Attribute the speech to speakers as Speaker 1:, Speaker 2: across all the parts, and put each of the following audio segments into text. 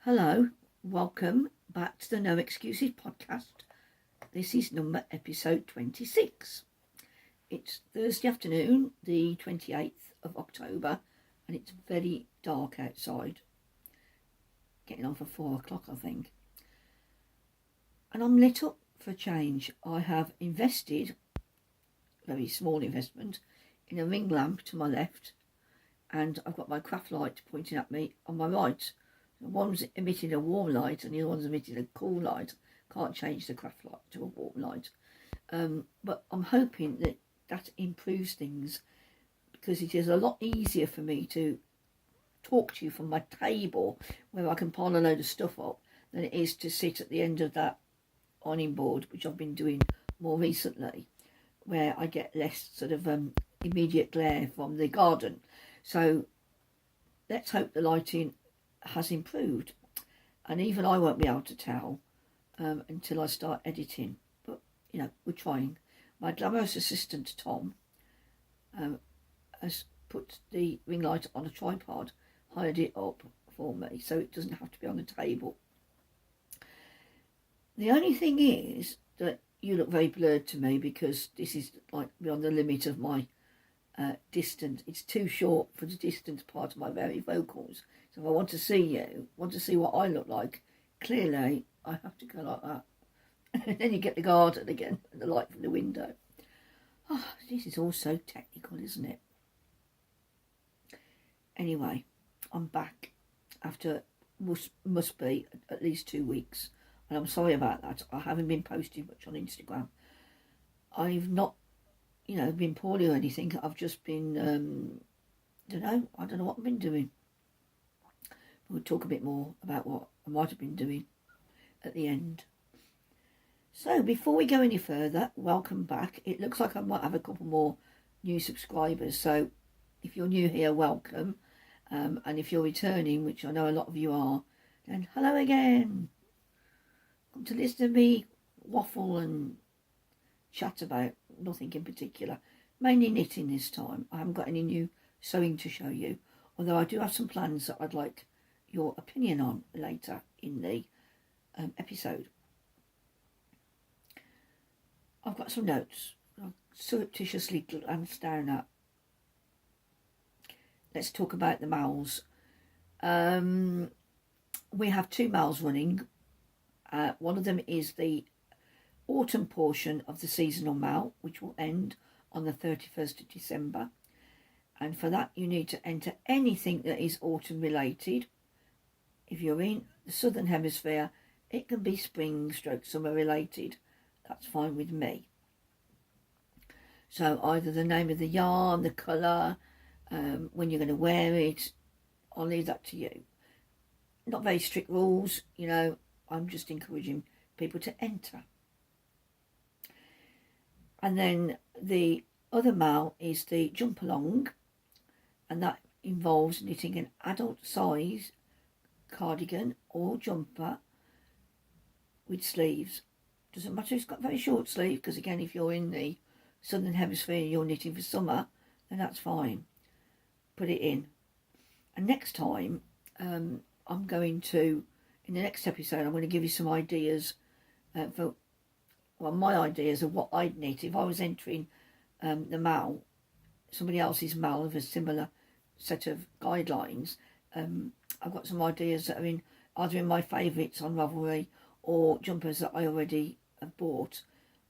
Speaker 1: Hello, welcome back to the No Excuses podcast. This is episode 26. It's Thursday afternoon, the 28th of October, and it's very dark outside. Getting on for 4 o'clock, I think. And I'm lit up for a change. I have invested, very small investment, in a ring lamp to my left, and I've got my craft light pointing at me on my right. One's emitting a warm light and the other one's emitting a cool light. Can't change the craft light to a warm light. But I'm hoping that improves things, because it is a lot easier for me to talk to you from my table where I can pile a load of stuff up than it is to sit at the end of that ironing board, which I've been doing more recently, where I get less sort of immediate glare from the garden. So let's hope the lighting has improved, and even I won't be able to tell until I start editing, but you know, we're trying. My glamorous assistant Tom has put the ring light on a tripod, hired it up for me so it doesn't have to be on the table. The only thing is that you look very blurred to me, because this is like beyond the limit of my distance. It's too short for the distance part of my very vocals. So if I want to see you, want to see what I look like, clearly I have to go like that. And then you get the garden again and the light from the window. Oh, this is all so technical, isn't it? Anyway, I'm back after must be at least 2 weeks. And I'm sorry about that. I haven't been posting much on Instagram. I've not, been poorly or anything. I've just been, I don't know what I've been doing. We'll talk a bit more about what I might have been doing at the end. So before we go any further, welcome back. It looks like I might have a couple more new subscribers. So if you're new here, welcome. And if you're returning, which I know a lot of you are, then hello again. Come to listen to me waffle and chat about nothing in particular. Mainly knitting this time. I haven't got any new sewing to show you, although I do have some plans that I'd like your opinion on later in the episode. I've got some notes I've surreptitiously glanced down at. Let's talk about the malls. We have 2 malls running. One of them is the autumn portion of the seasonal mal, which will end on the 31st of December. And for that you need to enter anything that is autumn related. If you're in the southern hemisphere, it can be spring / summer related. That's fine with me. So either the name of the yarn, the colour, when you're going to wear it, I'll leave that to you. Not very strict rules, I'm just encouraging people to enter. And then the other mal is the jump along, and that involves knitting an adult size cardigan or jumper with sleeves. Doesn't matter if it's got very short sleeve, because again, if you're in the southern hemisphere you're knitting for summer, then that's fine. Put it in. And next time, I'm going to, in the next episode, I'm going to give you some ideas my ideas of what I'd knit if I was entering the mal, somebody else's mal of a similar set of guidelines. I've got some ideas that are either in my favourites on Ravelry, or jumpers that I already have bought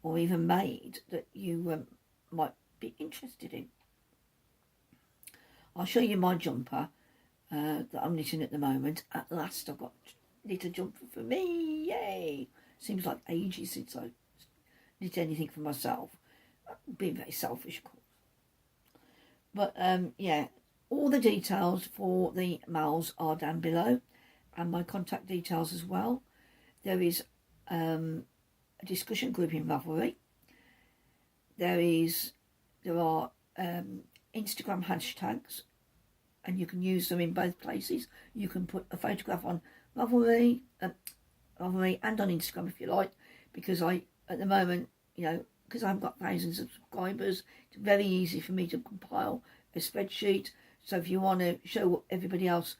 Speaker 1: or even made that you might be interested in. I'll show you my jumper that I'm knitting at the moment. At last I've got knit a jumper for me, yay! Seems like ages since I knit anything for myself. Being very selfish, of course. But yeah, all the details for the mals are down below, and my contact details as well. There is a discussion group in Ravelry. There are Instagram hashtags, and you can use them in both places. You can put a photograph on Ravelry and on Instagram if you like, because at the moment, because I've got thousands of subscribers, it's very easy for me to compile a spreadsheet. So if you want to show everybody else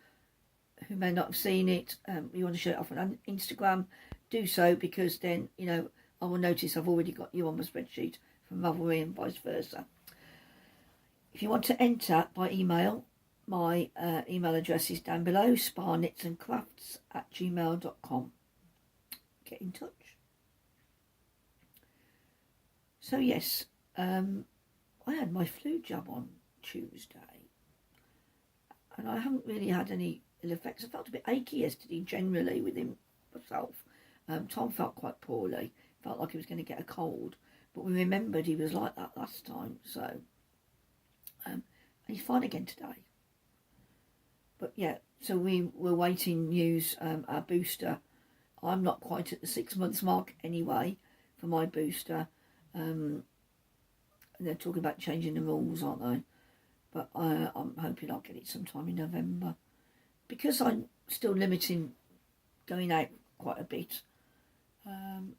Speaker 1: who may not have seen it, you want to show it off on Instagram, do so, because then, you know, I will notice I've already got you on my spreadsheet from Ravelry and vice versa. If you want to enter by email, my email address is down below, spaknitsandcrafts@gmail.com. Get in touch. So yes, I had my flu jab on Tuesday, and I haven't really had any ill effects. I felt a bit achy yesterday generally within myself. Tom felt quite poorly, felt like he was going to get a cold, but we remembered he was like that last time, so and he's fine again today. But yeah, so we were waiting news, our booster. I'm not quite at the 6 months mark anyway for my booster. They're talking about changing the rules, aren't they? But I'm hoping I'll get it sometime in November. Because I'm still limiting going out quite a bit, I'm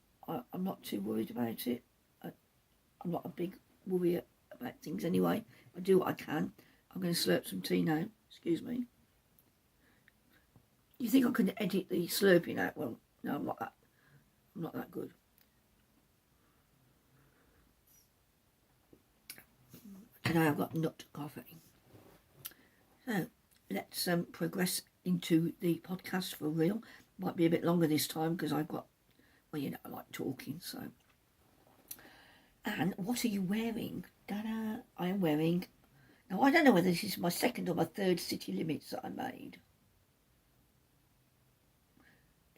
Speaker 1: not too worried about it. I'm not a big worrier about things anyway. I do what I can. I'm going to slurp some tea now. Excuse me. You think I can edit the slurping out? Well, no, I'm not that good. Today I've got nut coffee. So let's progress into the podcast for real. Might be a bit longer this time because I've got, well, you know, I like talking, so. And what are you wearing? Ta-da! I am wearing, now I don't know whether this is my second or my third City Limits that I made.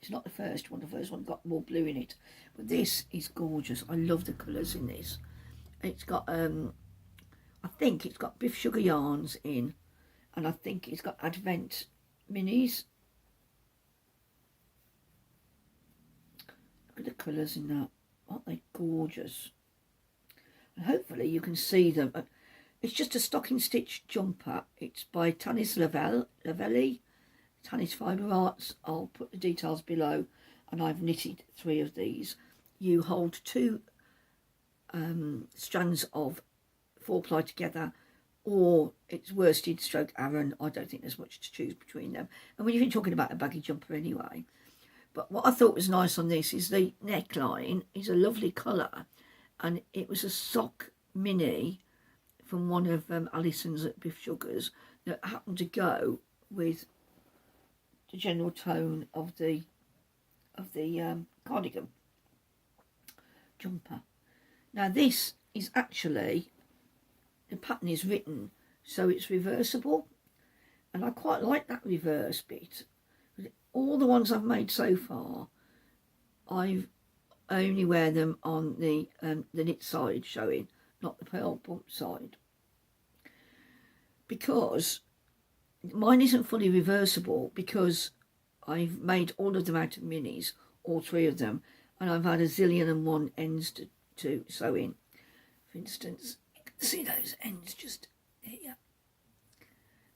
Speaker 1: It's not the first one. The first one got more blue in it. But this is gorgeous. I love the colours in this. It's got, I think it's got Biffsugar yarns in. And I think it's got Advent minis. Look at the colours in that. Aren't they gorgeous? And hopefully you can see them. It's just a stocking stitch jumper. It's by Tanis Ravelry, Tanis Fibre Arts. I'll put the details below. And I've knitted 3 of these. You hold 2 strands of 4-ply together, or it's worsted stroke Aran. I don't think there's much to choose between them. And when you're talking about a baggy jumper anyway. But what I thought was nice on this is the neckline is a lovely colour, and it was a sock mini from one of Alison's at Biffsugar's that happened to go with the general tone of the cardigan jumper. Now this is actually, the pattern is written so it's reversible, and I quite like that reverse bit. All the ones I've made so far, I only wear them on the knit side showing, not the pearl bump side, because mine isn't fully reversible, because I've made all of them out of minis, all 3 of them, and I've had a zillion and one ends to sew in. For instance, you can see those ends just here.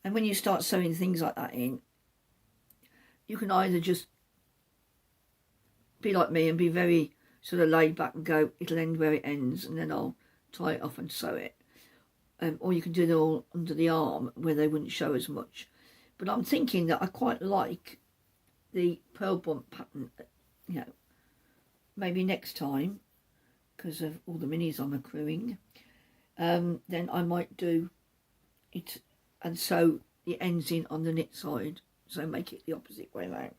Speaker 1: And when you start sewing things like that in, you can either just be like me and be very sort of laid back and go, it'll end where it ends, and then I'll tie it off and sew it. Or you can do them all under the arm where they wouldn't show as much. But I'm thinking that I quite like the pearl bump pattern, you know, maybe next time, because of all the minis I'm accruing, then I might do it and sew the ends in on the knit side, so make it the opposite way around.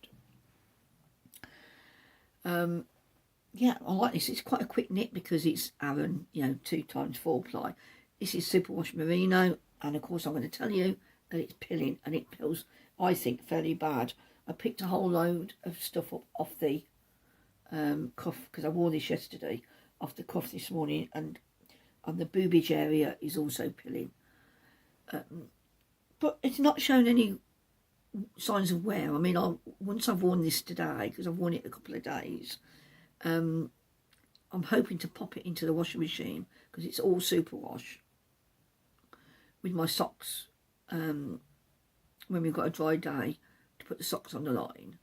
Speaker 1: Yeah, I like this. It's quite a quick knit because it's Aran, you know, 2 times 4-ply. This is superwash merino, and of course I'm going to tell you that it's pilling, and it pills, I think, fairly bad. I picked a whole load of stuff up off the cuff, because I wore this yesterday, off the cuff this morning, and on the boobage area is also pilling. But it's not shown any signs of wear. I mean, once I've worn this today, because I've worn it a couple of days, I'm hoping to pop it into the washing machine, because it's all superwash, with my socks, when we've got a dry day, to put the socks on the line.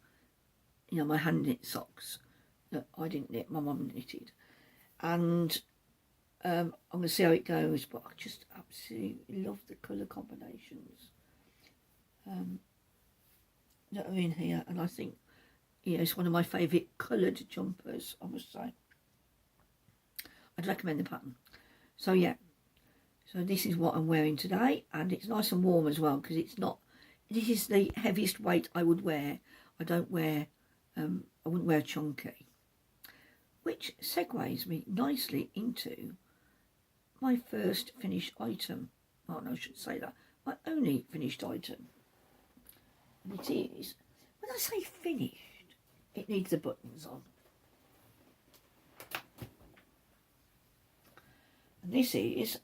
Speaker 1: You know, my hand knit socks that I didn't knit, my mum knitted. And I'm going to see how it goes, but I just absolutely love the colour combinations. that are in here, and I think, yeah, it's one of my favourite coloured jumpers, I must say. I'd recommend the pattern. So yeah, so this is what I'm wearing today, and it's nice and warm as well, because it's not, this is the heaviest weight I would wear. I don't wear, I wouldn't wear chunky. Which segues me nicely into my first finished item. Oh no, I shouldn't say that. My only finished item. And it is, when I say finished, it needs the buttons on. And this is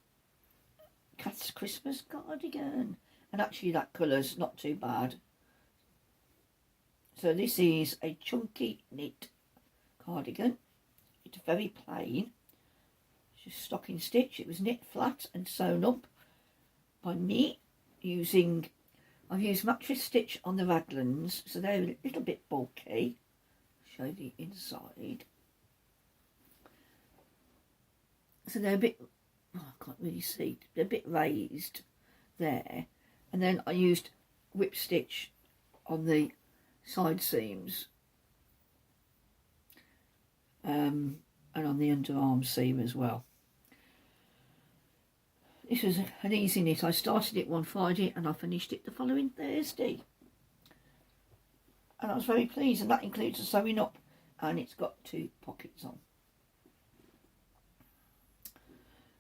Speaker 1: Cath's Christmas cardigan. And actually that colour's not too bad. So this is a chunky knit cardigan. It's very plain. It's just stocking stitch. It was knit flat and sewn up by me using, I've used mattress stitch on the raglans, so they're a little bit bulky. Show the inside. So they're a bit, oh, I can't really see, they're a bit raised there. And then I used whip stitch on the side seams and on the underarm seam as well. This was an easy knit. I started it one Friday and I finished it the following Thursday. And I was very pleased, and that includes the sewing up, and it's got 2 pockets on.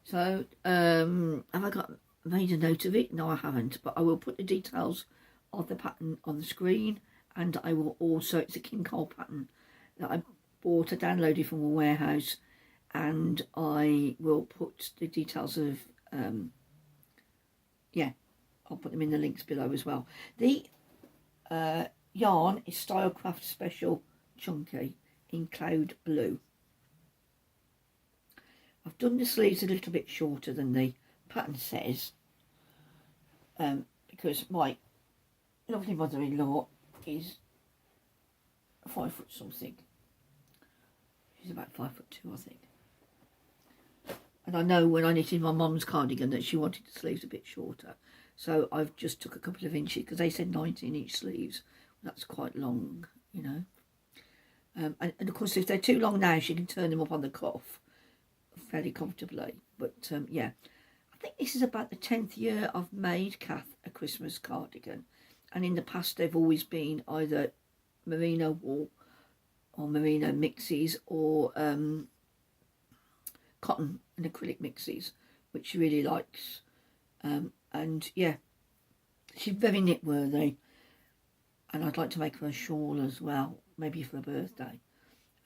Speaker 1: So, have I made a note of it? No, I haven't, but I will put the details of the pattern on the screen, and I will also, it's a King Cole pattern that I bought, I downloaded from a warehouse, and I will put the details of, yeah, I'll put them in the links below as well. The yarn is Stylecraft Special Chunky in Cloud Blue. I've done the sleeves a little bit shorter than the pattern says, because my lovely mother-in-law is 5 foot something. She's about 5'2", I think. And I know when I knitted my mum's cardigan that she wanted the sleeves a bit shorter. So I've just took a couple of inches, because they said 19-inch sleeves. That's quite long, you know. And of course, if they're too long now, she can turn them up on the cuff fairly comfortably. But yeah, I think this is about the 10th year I've made Cath a Christmas cardigan. And in the past, they've always been either merino wool or merino mixes, or cotton and acrylic mixes, which she really likes. And yeah, she's very knit worthy, and I'd like to make her a shawl as well, maybe for her birthday.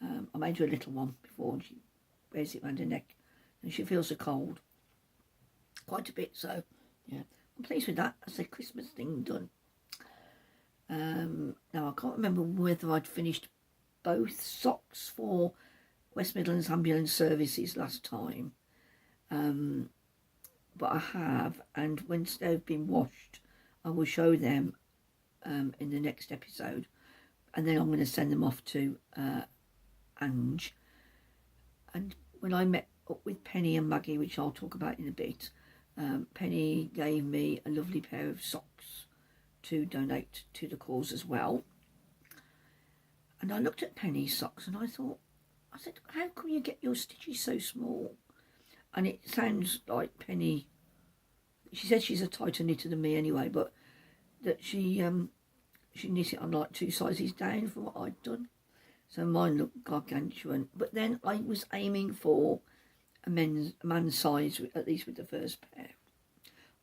Speaker 1: I made her a little one before, and she wears it around her neck, and she feels the cold quite a bit, so yeah, I'm pleased with that. That's a Christmas thing done. Now I can't remember whether I'd finished both socks for West Midlands Ambulance Services last time, but I have, and once they've been washed I will show them in the next episode, and then I'm going to send them off to Ange. And when I met up with Penny and Maggie, which I'll talk about in a bit, Penny gave me a lovely pair of socks to donate to the cause as well. And I looked at Penny's socks and I said, how come you get your stitches so small? And it sounds like Penny, she said she's a tighter knitter than me anyway, but that she knit it on like 2 sizes down from what I'd done. So mine looked gargantuan. But then I was aiming for a man's size, at least with the first pair.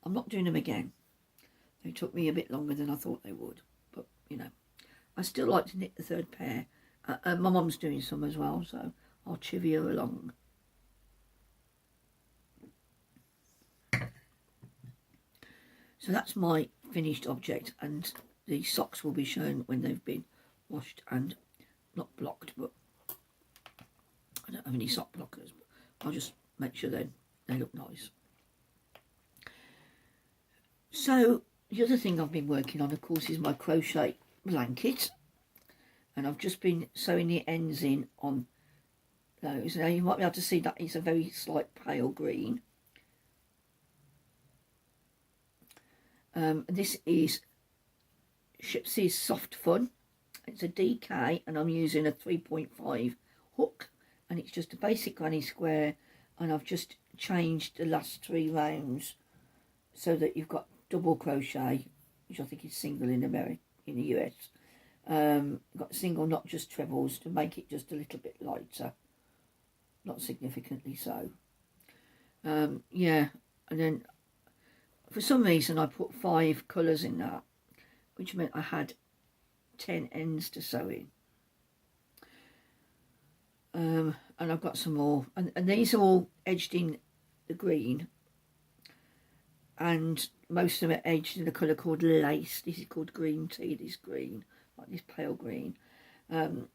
Speaker 1: I'm not doing them again. They took me a bit longer than I thought they would. But, you know, I still like to knit the 3rd pair. My mum's doing some as well, so I'll chivvy her along. So that's my finished object, and the socks will be shown when they've been washed and not blocked, but I don't have any sock blockers, but I'll just make sure they look nice. So the other thing I've been working on, of course, is my crochet blanket, and I've just been sewing the ends in on those. Now you might be able to see that it's a very slight pale green. This is Scheepjes Softfun. It's a DK and I'm using a 3.5 hook, and it's just a basic granny square, and I've just changed the last 3 rounds so that you've got double crochet, which I think is single in the US. Got single, not just trebles, to make it just a little bit lighter, not significantly so. Yeah, and then for some reason I put 5 colours in that, which meant I had 10 ends to sew in. And I've got some more, and these are all edged in the green, and most of them are edged in a colour called lace. This is called green tea, this green, like this pale green. The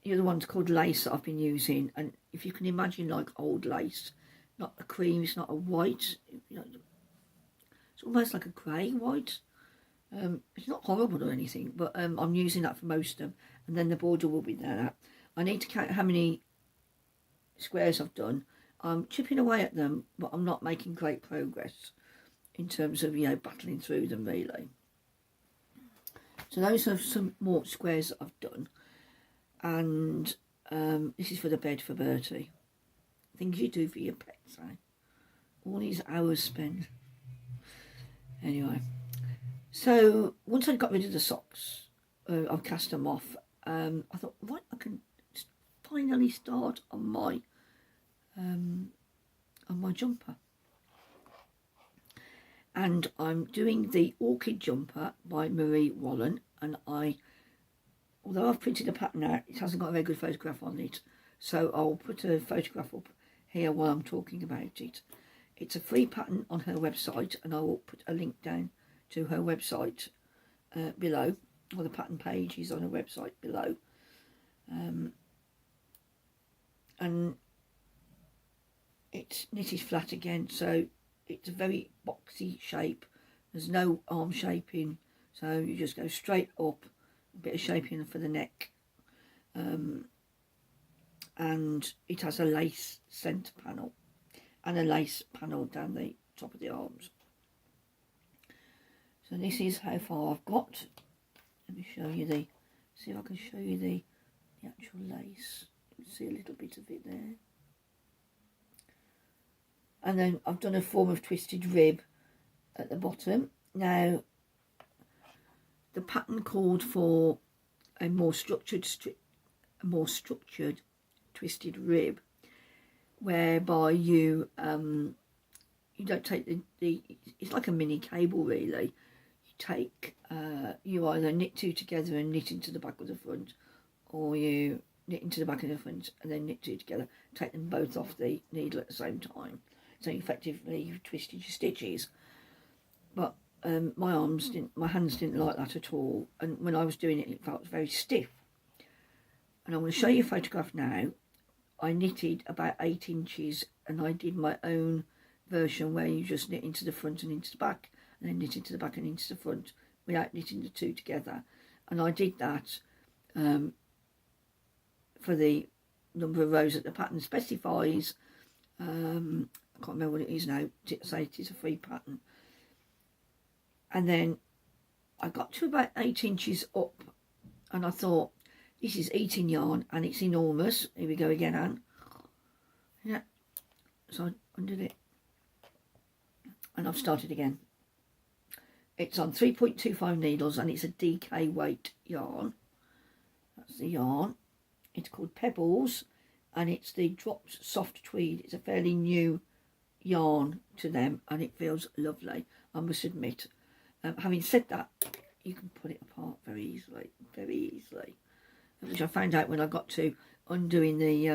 Speaker 1: other one's called lace that I've been using, and if you can imagine like old lace, not a cream, it's not a white, it's almost like a grey white. It's not horrible or anything, but I'm using that for most of them, and then the border will be there. I need to count how many squares I've done. I'm chipping away at them, but I'm not making great progress in terms of, battling through them really. So those are some more squares that I've done, and this is for the bed for Bertie. Things you do for your pets, eh? All these hours spent. Anyway, so once I got rid of the socks, I've cast them off. I thought, right, I can finally start on my jumper, and I'm doing the Orchid jumper by Marie Wallin, and although I've printed a pattern out, it hasn't got a very good photograph on it, so I'll put a photograph up here while I'm talking about it. It's a free pattern on her website, and I will put a link down to her website below, or the pattern page is on her website below. And it's knitted flat again, so it's a very boxy shape. There's no arm shaping, so you just go straight up, a bit of shaping for the neck, and it has a lace centre panel and a lace panel down the top of the arms. So this is how far I've got. Let me show you see if I can show you the actual lace. You can see a little bit of it there. And then I've done a form of twisted rib at the bottom. Now, the pattern called for a more structured twisted rib, whereby you don't take the it's like a mini cable really. You take you either knit 2 together and knit into the back of the front, or you knit into the back of the front and then knit 2 together, take them both off the needle at the same time. So effectively you've twisted your stitches. But my hands didn't like that at all, and when I was doing it, it felt very stiff. And I'm going to show you a photograph now. I knitted about 8 inches, and I did my own version where you just knit into the front and into the back, and then knit into the back and into the front without knitting the 2 together. And I did that for the number of rows that the pattern specifies. I can't remember what it is now. Say it is a free pattern. And then I got to about 8 inches up, and I thought, this is eating yarn and it's enormous. Here we go again, Anne. Yeah. So I undid it, and I've started again. It's on 3.25 needles, and it's a DK weight yarn. That's the yarn. It's called Pebbles, and it's the Drops Soft Tweed. It's a fairly new yarn to them, and it feels lovely, I must admit. Having said that, you can pull it apart very easily, which I found out when I got to undoing the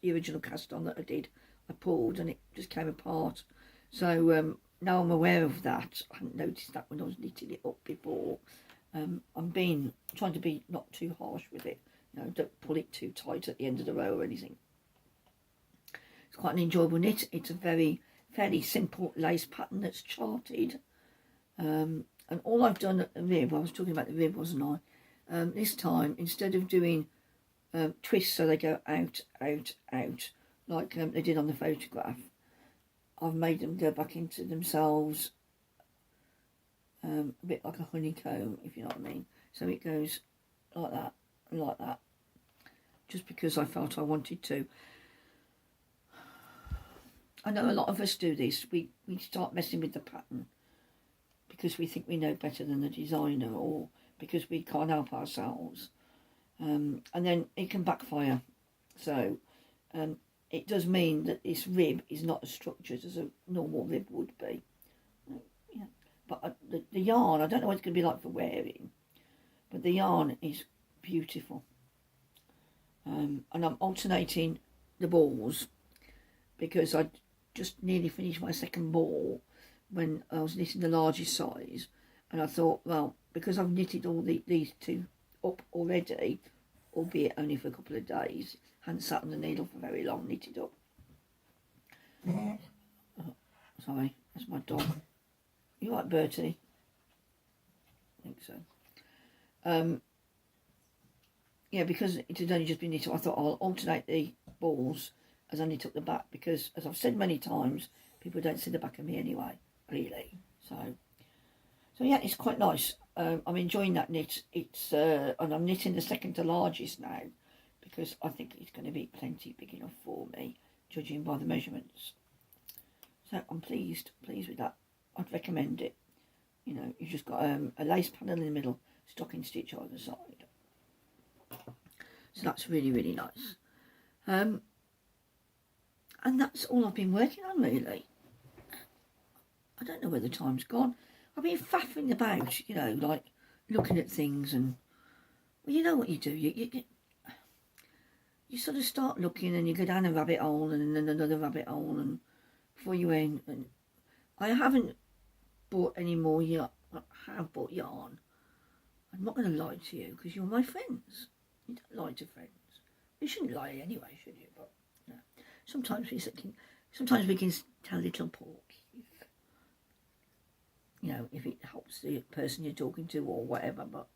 Speaker 1: original cast on that I did. I pulled and it just came apart. So now I'm aware of that. I hadn't noticed that when I was knitting it up before. I'm trying to be not too harsh with it. Don't pull it too tight at the end of the row or anything. It's quite an enjoyable knit. It's a fairly simple lace pattern that's charted. And all I've done at the rib, I was talking about the rib, wasn't I? This time, instead of doing twists so they go out, out, out, like they did on the photograph, I've made them go back into themselves a bit like a honeycomb, if you know what I mean. So it goes like that and like that, just because I felt I wanted to. I know a lot of us do this. We start messing with the pattern because we think we know better than the designer, or because we can't help ourselves, and then it can backfire. So it does mean that this rib is not as structured as a normal rib would be. Yeah. But the yarn, I don't know what it's going to be like for wearing, but the yarn is beautiful. And I'm alternating the balls because I just nearly finished my second ball when I was knitting the largest size, and I thought, well, because I've knitted all these two up already, albeit only for a couple of days, hadn't sat on the needle for very long, knitted up. Oh, sorry, that's my dog. You like Bertie? I think so. Yeah, because it had only just been knitted, I thought I'll alternate the balls as I knit up the back, because, as I've said many times, people don't see the back of me anyway, really. So yeah, it's quite nice. I'm enjoying that knit. It's and I'm knitting the second to largest now, because I think it's going to be plenty big enough for me, judging by the measurements. So I'm pleased with that. I'd recommend it. You know, you've just got a lace panel in the middle, stocking stitch either side. So that's really, really nice. And that's all I've been working on, really. I don't know where the time's gone. I've been faffing about, you know, like looking at things, and, well, you know what you do. You sort of start looking, and you go down a rabbit hole and then another rabbit hole, and before you end. And I haven't bought any more yarn. I have bought yarn. I'm not going to lie to you, because you're my friends. You don't lie to friends. You shouldn't lie anyway, should you? But no. Sometimes we can tell little porks, you know, if it helps the person you're talking to or whatever. But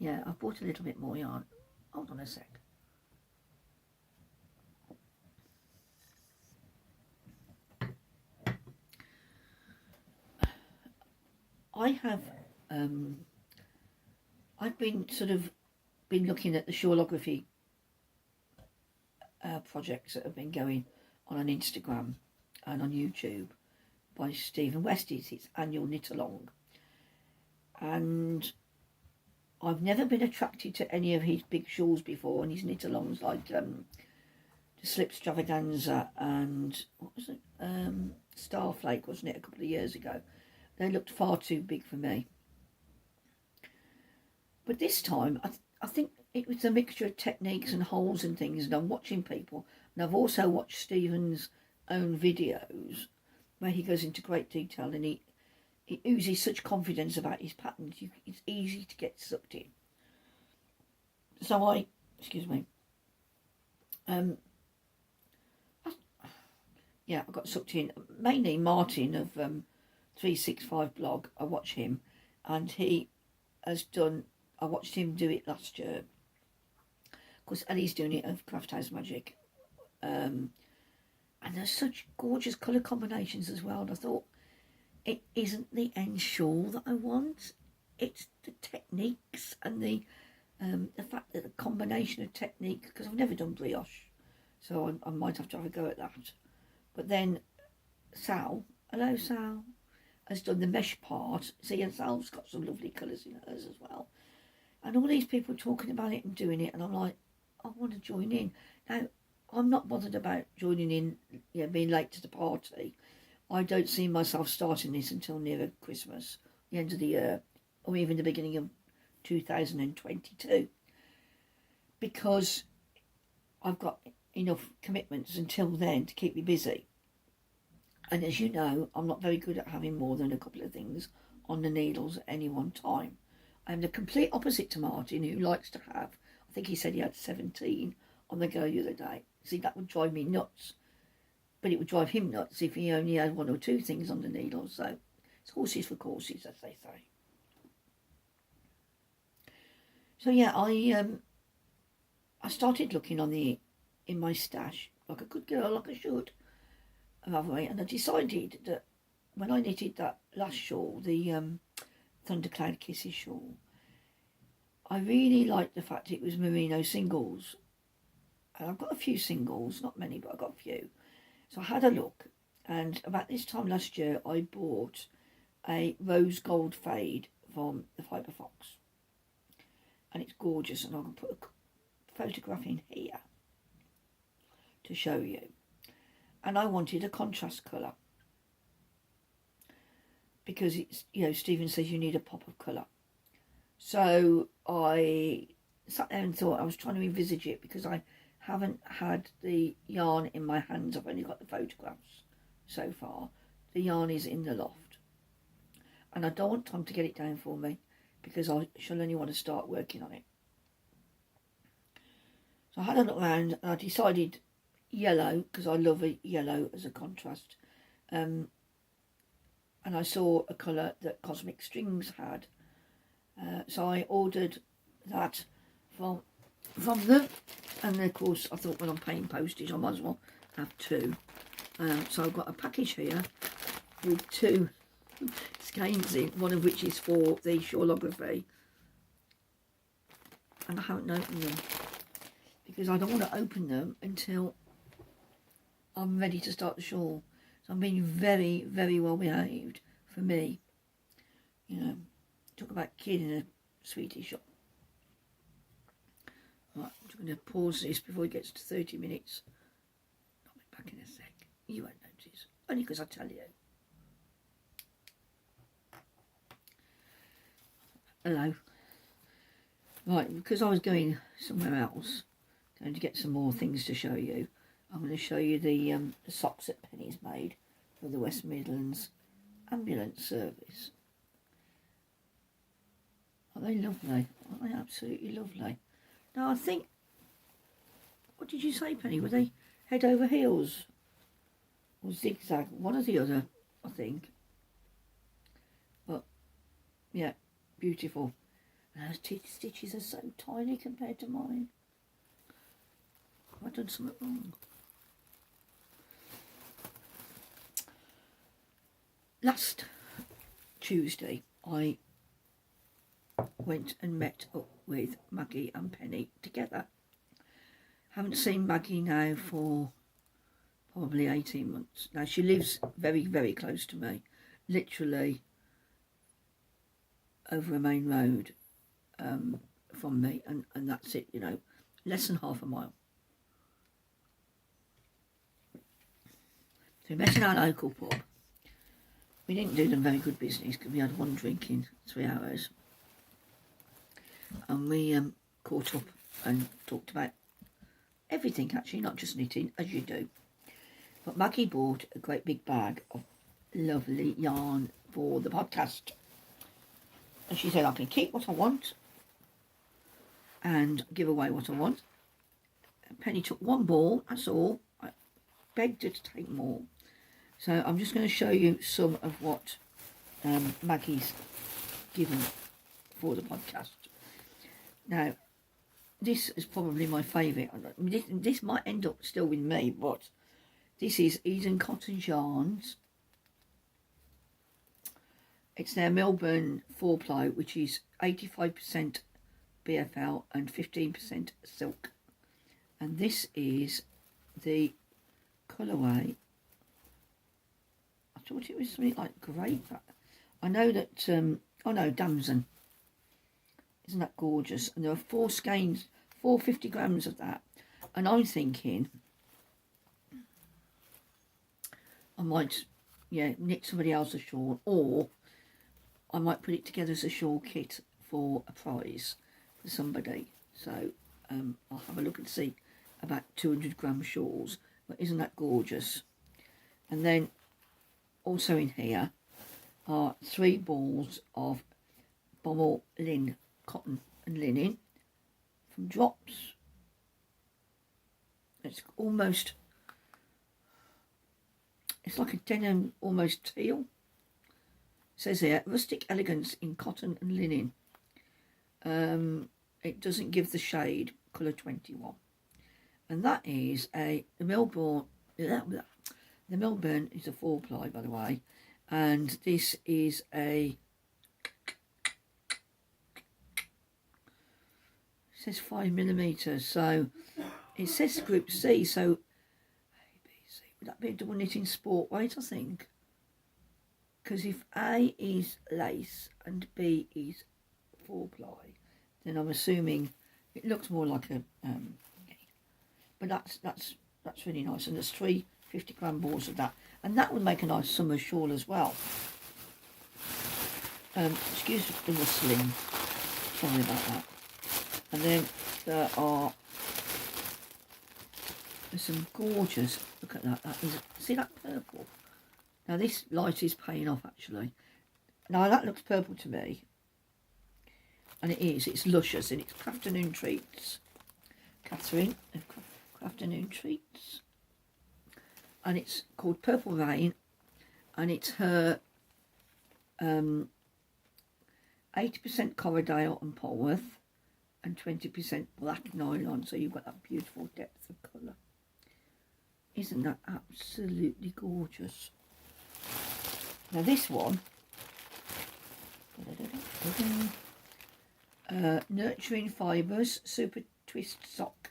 Speaker 1: yeah, I've bought a little bit more yarn. Hold on a sec. I have I've been looking at the shawlography projects that have been going on Instagram and on YouTube by Stephen West's. It's annual knit along, and I've never been attracted to any of his big shawls before, and his knit alongs like the Slip Stravaganza and what was it, Starflake, wasn't it, a couple of years ago. They looked far too big for me. But this time, I think it was a mixture of techniques and holes and things, and I'm watching people, and I've also watched Stephen's own videos where he goes into great detail, and he oozes such confidence about his patterns. It's easy to get sucked in. So I got sucked in. Mainly Martin of 365 blog. I watch him, and he has done. I watched him do it last year. Of course, Ellie's doing it of Craft House Magic, and there's such gorgeous colour combinations as well. And I thought, it isn't the end shawl that I want. It's the techniques and the fact that the combination of technique, because I've never done brioche, so I might have to have a go at that. But then Sal, hello Sal, has done the mesh part. See, and Sal's got some lovely colours in hers as well. And all these people talking about it and doing it, and I'm like, I want to join in. Now, I'm not bothered about joining in, being late to the party. I don't see myself starting this until nearer Christmas, the end of the year, or even the beginning of 2022. Because I've got enough commitments until then to keep me busy. And as you know, I'm not very good at having more than a couple of things on the needles at any one time. I'm the complete opposite to Martin, who likes to have, I think he said he had 17 on the go the other day. See, that would drive me nuts. But it would drive him nuts if he only had one or two things on the needles. So it's horses for courses, as they say. So yeah, I started looking in my stash, like a good girl, like I should, Ravelry, and I decided that when I knitted that last shawl, the Thundercloud Kisses shawl. I really liked the fact it was merino singles. And I've got a few singles, not many, but I've got a few. So I had a look, and about this time last year I bought a rose gold fade from the Fibre Fox. And it's gorgeous, and I can put a photograph in here to show you. And I wanted a contrast colour, because it's, you know, Stephen says you need a pop of colour. So I sat there and thought, I was trying to envisage it, because I haven't had the yarn in my hands. I've only got the photographs so far. The yarn is in the loft, and I don't want Tom to get it down for me, because I shall only want to start working on it. So I had a look around, and I decided yellow, because I love a yellow as a contrast. And I saw a colour that Cosmic Strings had, so I ordered that from them. And of course I thought, when I'm paying postage I might as well have two. So I've got a package here with two skeins in, one of which is for the shawlography, and I haven't opened them because I don't want to open them until I'm ready to start the shawl. So I'm being very, very well behaved for me. You know, talk about kid in a sweetie shop. Right, I'm just going to pause this before it gets to 30 minutes. I'll be back in a sec. You won't notice, only because I tell you. Hello. Right, because I was going somewhere else, going to get some more things to show you. I'm going to show you the socks that Penny's made for the West Midlands Ambulance Service. Are they lovely? Aren't they absolutely lovely? Now I think, what did you say, Penny? Were they head over heels or zigzag? One or the other, I think. But yeah, beautiful. And those stitches are so tiny compared to mine. Have I done something wrong? Last Tuesday I went and met up with Maggie and Penny together. Haven't seen Maggie now for probably 18 months. Now she lives very, very close to me, literally over a main road from me, and that's it, you know, less than half a mile. So we met in our local pub. We didn't do them very good business because we had one drink in 3 hours. And we caught up and talked about everything, actually, not just knitting, as you do. But Maggie bought a great big bag of lovely yarn for the podcast. And she said, I can keep what I want and give away what I want. And Penny took one ball, that's all. I begged her to take more. So I'm just going to show you some of what Maggie's given for the podcast. Now, this is probably my favourite. This might end up still with me, but this is Eden Cotton's yarns. It's their Melbourne 4-ply, which is 85% BFL and 15% silk. And this is the colourway. I thought it was something like grape. I know that, oh no, damson. Isn't that gorgeous? And there are 4 skeins, 450 grams of that. And I'm thinking I might, yeah, knit somebody else a shawl, or I might put it together as a shawl kit for a prize for somebody. So I'll have a look and see about 200-gram shawls. But isn't that gorgeous? And then also in here are 3 balls of Bommel Lin cotton and linen from Drops. It's almost, it's like a denim, almost teal. It says here, rustic elegance in cotton and linen. It doesn't give the shade, colour 21. And that is the Melbourne is a 4-ply, by the way, and this is a It says 5mm, so it says group C, so A, B, C. Would that be a double knitting sport weight, I think? Because if A is lace and B is 4-ply, then I'm assuming it looks more like a but that's really nice, and there's 3 50-gram balls of that, and that would make a nice summer shawl as well. Excuse the rustling, sorry about that. And then there's some gorgeous, look at that, see that purple? Now this light is paying off actually. Now that looks purple to me, and it's luscious, and it's Crafternoon Treats, Catherine of Crafternoon Treats, and it's called Purple Rain, and it's her 80% Corriedale and Polwarth and 20% black nylon, so you've got that beautiful depth of colour. Isn't that absolutely gorgeous? Now this one, Nurturing Fibres Super Twist Sock.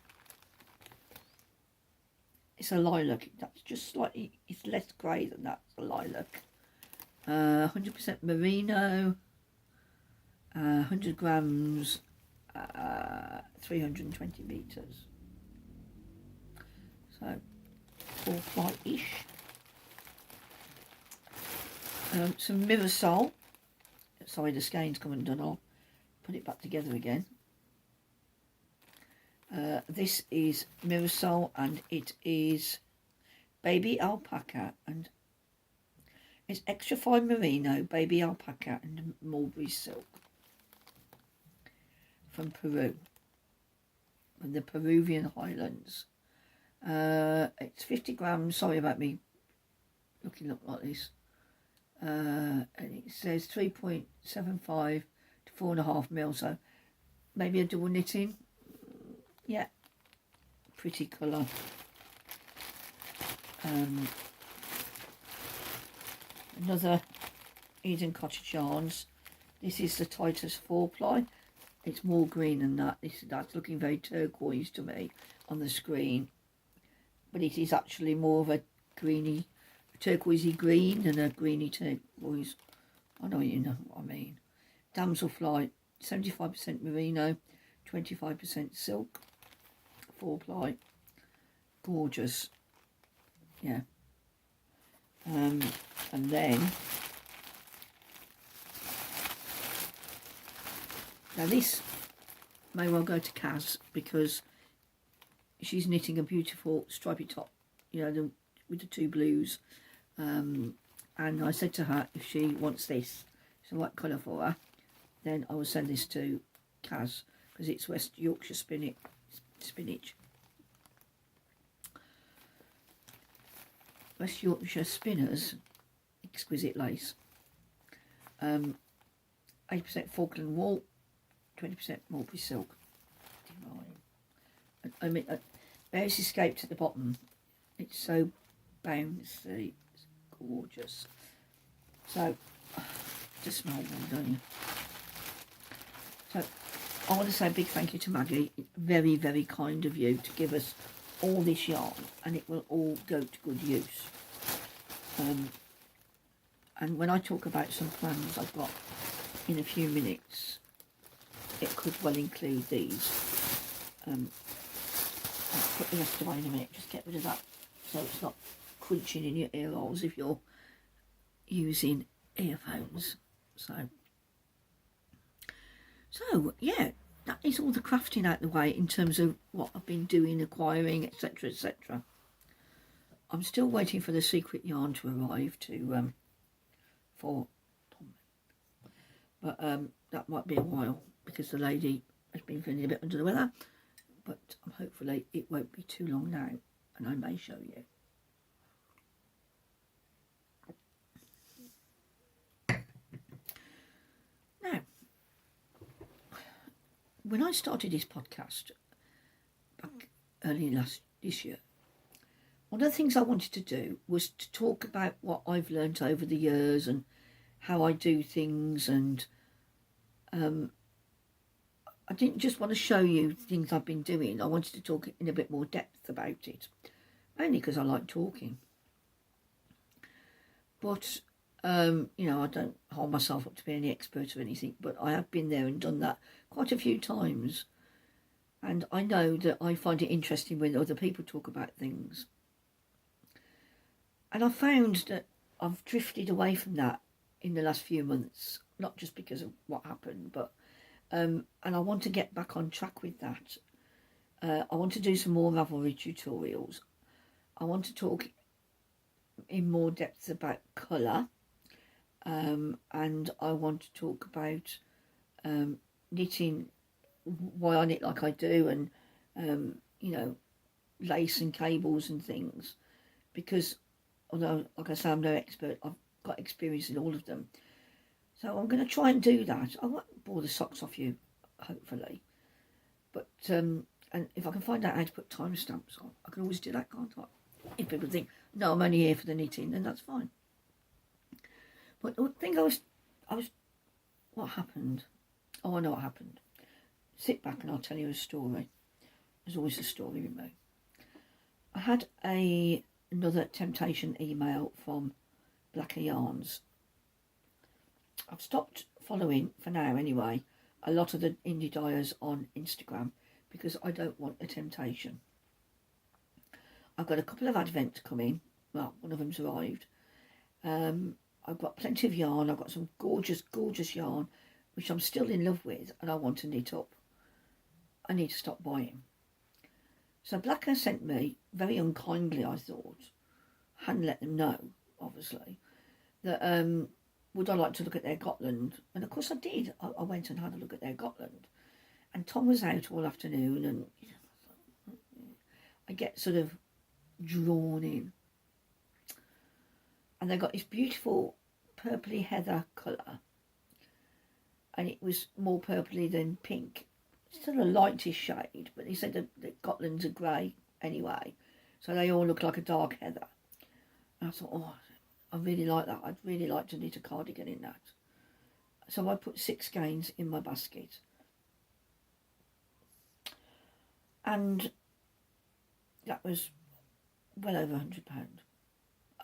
Speaker 1: It's a lilac. That's just slightly, it's less grey than that, a lilac. 100% merino, 100 grams, 320 meters. So 4-ply-ish. Some Mirasol. Sorry, the skein's come undone. I'll put it back together again. This is Mirasol, and it is baby alpaca, and it's extra fine merino, baby alpaca, and mulberry silk from Peru, from the Peruvian highlands. It's 50 grams. Sorry about me looking up like this. And it says 3.75 to 4.5 mil, so maybe a double knitting. Yeah, pretty colour. Another Eden Cottage Yarns. This is the Titus 4-ply. It's more green than that. That's looking very turquoise to me on the screen, but it is actually more of a greeny, turquoisey green than a greeny turquoise. I know you know what I mean. Damselfly, 75% merino, 25% silk, 4-ply, gorgeous, yeah. And then now this may well go to Cath, because she's knitting a beautiful stripy top, you know, with the 2 blues. And I said to her, if she wants this, it's the right colour for her, then I will send this to Cath, because it's West Yorkshire spinach. West Yorkshire Spinners, exquisite lace. 80% Falkland wool, 20% mulberry silk. Divine. I mean, Bear's Escaped at the bottom. It's so bouncy, it's gorgeous. So, just smell one, don't you? So, I want to say a big thank you to Maggie. It's very, very kind of you to give us all this yarn, and it will all go to good use. And when I talk about some plans I've got in a few minutes, it could well include these. I'll put the rest away in a minute, just get rid of that so it's not crunching in your ear holes if you're using earphones. So yeah, that is all the crafting out the way in terms of what I've been doing, acquiring, etc, etc. I'm still waiting for the secret yarn to arrive for Tom, but that might be a while because the lady has been feeling a bit under the weather, but hopefully it won't be too long now, and I may show you. Now, when I started this podcast back early this year, one of the things I wanted to do was to talk about what I've learnt over the years and how I do things, and I didn't just want to show you things I've been doing. I wanted to talk in a bit more depth about it, mainly because I like talking. But, you know, I don't hold myself up to be any expert or anything, but I have been there and done that quite a few times. And I know that I find it interesting when other people talk about things. And I found that I've drifted away from that in the last few months, not just because of what happened, but and I want to get back on track with that. I want to do some more Ravelry tutorials. I want to talk in more depth about colour, and I want to talk about knitting, why I knit like I do, and you know, lace and cables and things, because although, like I say, I'm no expert, I've got experience in all of them. So I'm going to try and do that. I won't bore the socks off you, hopefully. But, and if I can find out how to put timestamps on, I can always do that, can't I? If people think, no, I'm only here for the knitting, then that's fine. But the thing I was, what happened? Oh, I know what happened. Sit back and I'll tell you a story. There's always a story with me. I had another temptation email from Blacker Yarns. I've stopped following, for now anyway, a lot of the indie dyers on Instagram because I don't want a temptation. I've got a couple of advents coming. Well, one of them's arrived. I've got plenty of yarn. I've got some gorgeous, gorgeous yarn, which I'm still in love with, and I want to knit up. I need to stop buying. So Blacker sent me, very unkindly I thought, hadn't let them know, obviously, that would I like to look at their Gotland? And of course I did. I went and had a look at their Gotland. And Tom was out all afternoon, and you know, I get sort of drawn in. And they got this beautiful purpley heather colour. And it was more purpley than pink. It's still a lightish shade, but he said that the Gotlands are grey anyway. So they all look like a dark heather. And I thought, oh, I really like that. I'd really like to knit a cardigan in that. So I put 6 skeins in my basket. And that was well over £100.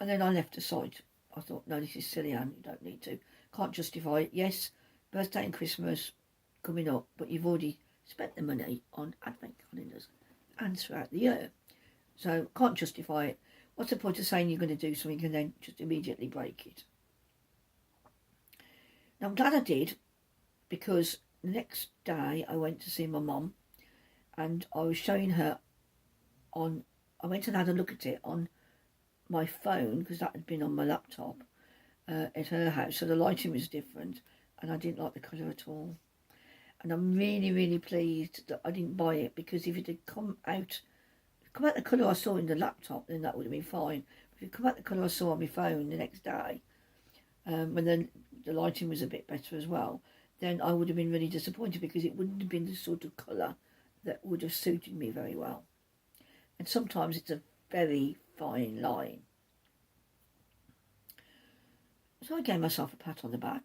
Speaker 1: And then I left aside. I thought, no, this is silly, Anne. You don't need to. Can't justify it. Yes, birthday and Christmas coming up, but you've already spent the money on advent calendars and throughout the year. So can't justify it. What's the point of saying you're going to do something and then just immediately break it? Now, I'm glad I did, because the next day I went to see my mum, and I was showing her on, I went and had a look at it on my phone, because that had been on my laptop at her house, so the lighting was different, and I didn't like the colour at all. And I'm really, really pleased that I didn't buy it, because if it had come out the colour I saw in the laptop, then that would have been fine. But if it come out the colour I saw on my phone the next day, when the lighting was a bit better as well, then I would have been really disappointed, because it wouldn't have been the sort of colour that would have suited me very well. And sometimes it's a very fine line. So I gave myself a pat on the back,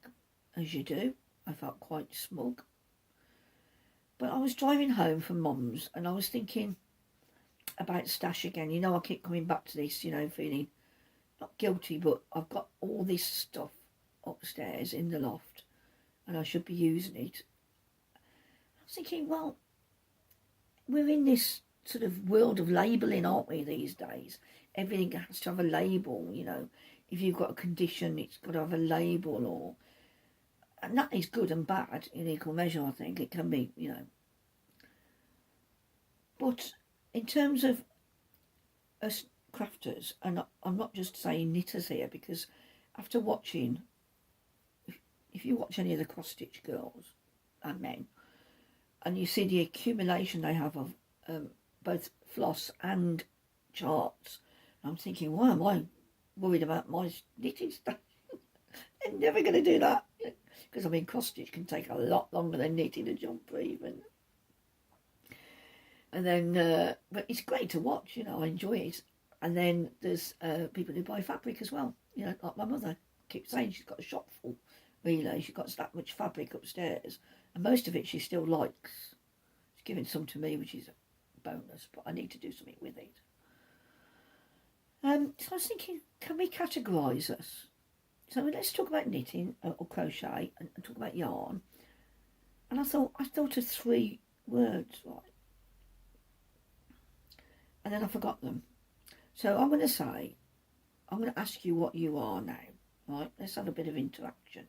Speaker 1: as you do. I felt quite smug. But I was driving home from Mum's, and I was thinking about stash again. You know, I keep coming back to this, you know, feeling not guilty, but I've got all this stuff upstairs in the loft and I should be using it. I was thinking, well, we're in this sort of world of labelling, aren't we, these days? Everything has to have a label, you know. If you've got a condition, it's got to have a label, or... And that is good and bad in equal measure, I think. It can be, you know. But in terms of us crafters, and I'm not just saying knitters here, because after watching, if you watch any of the cross-stitch girls and men, and you see the accumulation they have of both floss and charts, I'm thinking, why am I worried about my knitting stuff? I'm never going to do that. Because, I mean, cross-stitch can take a lot longer than knitting a jumper even. And then, but it's great to watch, you know, I enjoy it. And then there's people who buy fabric as well. You know, like my mother keeps saying she's got a shop full, really. She's got that much fabric upstairs. And most of it she still likes. She's given some to me, which is a bonus, but I need to do something with it. So I was thinking, can we categorise us? So let's talk about knitting or crochet and talk about yarn. And I thought of 3 words, right? And then I forgot them. So I'm going to ask you what you are now, right? Let's have a bit of interaction.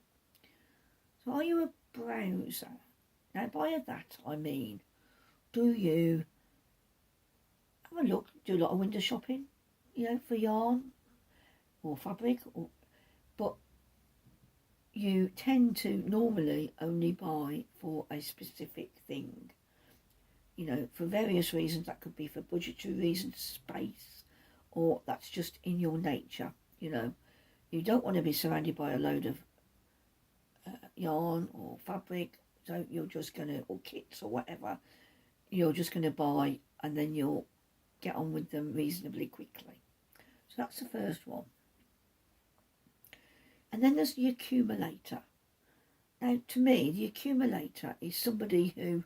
Speaker 1: So are you a browser? Now by that I mean, do you have a look, do a lot of window shopping, for yarn or fabric, but you tend to normally only buy for a specific thing, for various reasons. That could be for budgetary reasons, space, or that's just in your nature. You don't want to be surrounded by a load of yarn or fabric, so you're just going to, or kits or whatever, you're just going to buy and then you'll get on with them reasonably quickly. So that's the first one. And then there's the accumulator. Now, to me, the accumulator is somebody who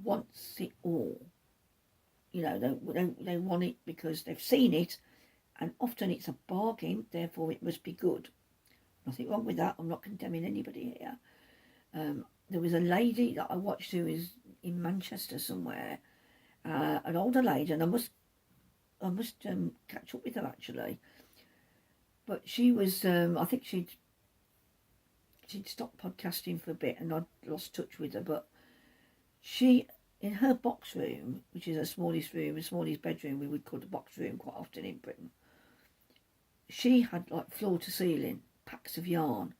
Speaker 1: wants it all. They want it because they've seen it, and often it's a bargain, therefore it must be good. Nothing wrong with that. I'm not condemning anybody here. There was a lady that I watched who is in Manchester somewhere, an older lady, and I must catch up with her actually. But she was, I think she'd stopped podcasting for a bit, and I'd lost touch with her. But she, in her box room, which is her smallest room, the smallest bedroom, we would call the box room quite often in Britain, she had like floor to ceiling packs of yarn,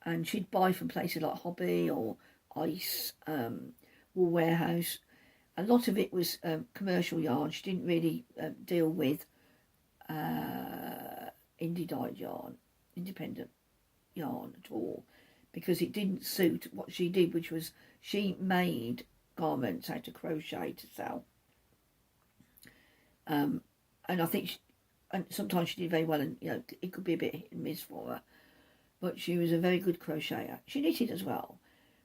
Speaker 1: and she'd buy from places like Hobby or Ice, Wool Warehouse. A lot of it was commercial yarn. She didn't really deal with indie-dyed yarn, independent yarn at all, because it didn't suit what she did, which was she made garments out of crochet to sell. And I think and sometimes she did very well, and it could be a bit hit and miss for her, but she was a very good crocheter. She knitted as well,